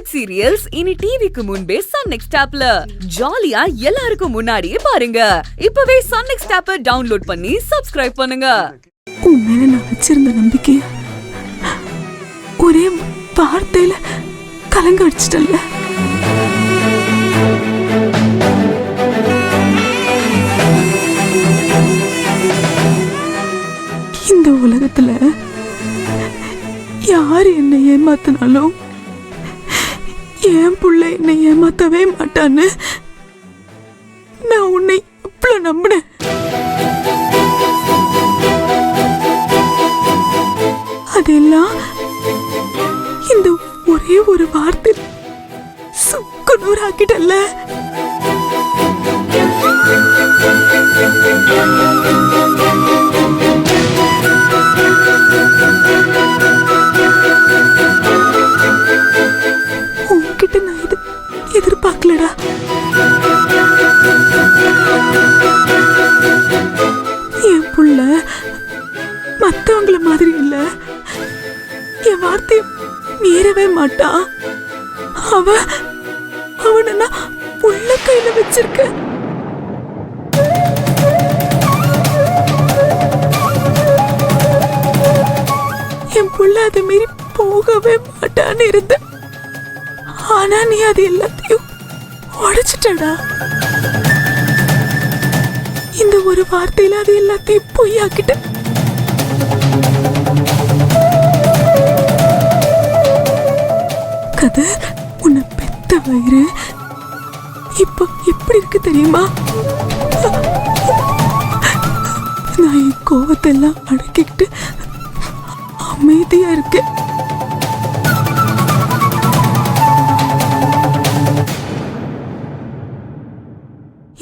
Web serials இனி டிவிக்கு முன்பே சன் நெக்ஸ்ட் ஆப்ல ஜாலியா எல்லாருக்கும் முன்னாடியே பாருங்க. இப்பவே சன் நெக்ஸ்ட் ஆப்பை டவுன்லோட் பண்ணி சப்ஸ்கிரைப் பண்ணுங்க. உன் மேல நான் வச்சிருந்த நம்பிக்கைய ஒரே வார்த்தையில கலங்க அடிச்சிட்டல்ல. இந்த உலகத்துல யாரு என்னை ஏமாத்தினாலும் என் புள்ள என்னை ஏமாத்தவே மாட்டான்னு நான் உன்னை எவ்வளவு நம்பினேன். அதெல்லாம் இந்த ஒரே ஒரு வார்த்தை சுக்குநூறு ஆக்கிட்டல்ல. உன்கிட்ட நான் இது எதிர்பார்க்கலடா. என் புள்ள மத்தவங்கள மாதிரி இல்ல, என் வார்த்தையை மீறவே மாட்டான். அவனை நான் உள்ள கையில வச்சிருக்க. என் புள்ள அதை மீறி போகவே மாட்டான்னு இருந்த. ஆனா நீ அது எல்லாத்தையும் உடைச்சிட்டடா. இந்த ஒரு வார்த்தையில அது எல்லாத்தையும் பொய்யாக்கிட்ட. கதை உன்னை பெத்த வயிறு இப்ப எப்படி இருக்கு தெரியுமா? நான் என் கோவத்தெல்லாம் அடக்கிக்கிட்டு அமைதியா இருக்கேன்.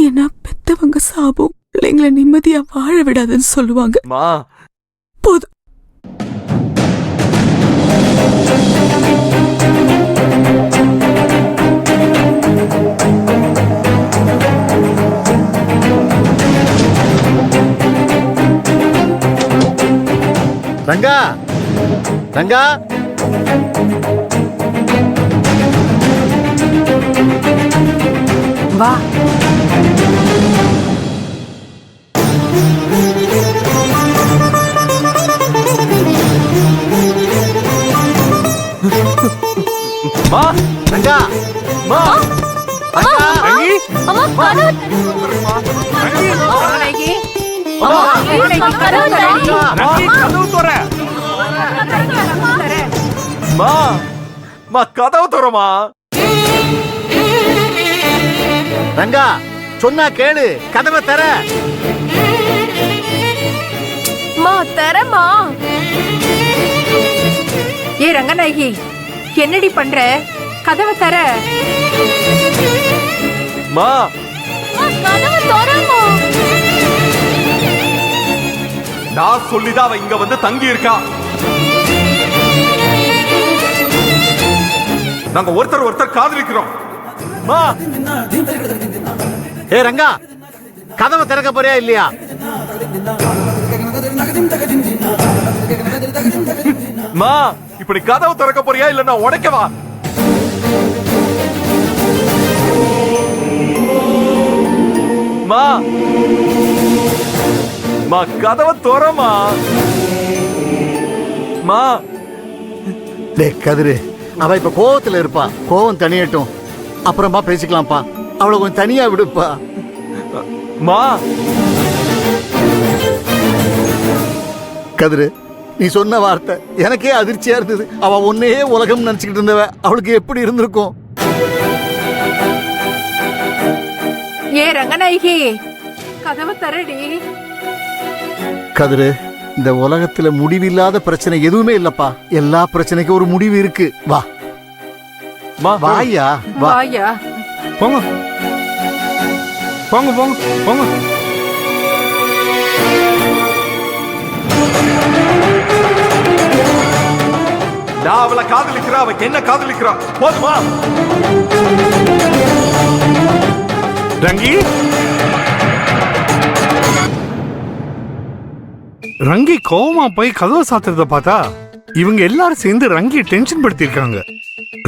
ஏன்னா பெத்தவங்க சாபம் பிள்ளைங்களை நிம்மதியா வாழ விடாதுன்னு சொல்லுவாங்க. போதும். ரங்கா, ரங்கா, வா. மா, ரங்கா, மா, ரங்கா, ரங்கி, அம்மா கதவு ரங்கி, ரங்கி, அம்மா ரங்கி கதவு தரடி. ரங்கி கதவு தர. மா, மா கதவு தரமா. ரங்கா, சொன்னா கேளு, கதவை தர. மா தரமா. ஏ ரங்கநாயகி, என்னடி பண்ற? கதவை தர. மா, கதவை தரமா. நான் சொல்லிதான் அவ இங்க வந்து தங்கி இருக்கா. நாங்க ஒருத்தர் காதலிக்கிறோம். மா, ஏ ரங்கா, கதவை திறக்க போறியா இல்லையா? மா, இப்படி கதவை திறக்க போறியா இல்ல நான் உடைக்கவா? மா, மா கதவை திறமா. மா, டே கதிரு, அவ இப்ப கோவத்துல இருப்பா. கோவம் தனியட்டும், அப்புறமா பேசிக்கலாம்ப்பா. அவளை கொஞ்சம் தனியா விடுப்பா. மா, கதிரு, நீ சொன்ன வார்த்தை எனக்கே அதிர்ச்சியா இருந்தது. அவ ஒன்னையே உலகம் நினைச்சுக்கிட்டு இருந்தவ அவளுக்கு எப்படி இருந்திருக்கும்? ஏ ரங்கநாயகி, கதவை தரடி. கதிரு, இந்த உலகத்துல முடிவில்லாத பிரச்சனை எதுவுமே இல்லப்பா. எல்லா பிரச்சனைக்கும் ஒரு முடிவு இருக்கு. வா வாயா, வா. வாயா. போங்க போங்க போங்க போங்க. நான் அவளை காதலிக்கிறா, அவ என்ன காதலிக்கிறா. போதுமா? ரங்கி, ரங்கி கோவமா போய் கதவை சாத்துறத பார்த்தா இவங்க எல்லாரும் சேர்ந்து ரங்கி டென்ஷன் படுத்திருக்காங்க.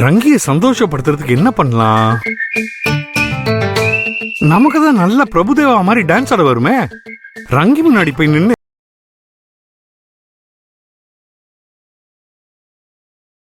ரங்கியை சந்தோஷப்படுத்துறதுக்கு என்ன பண்ணலாம்? நமக்கு தான் நல்ல பிரபுதேவா மாதிரி டான்ஸ் ஆட வருமே. ரங்கி முன்னாடி போய் நின்னு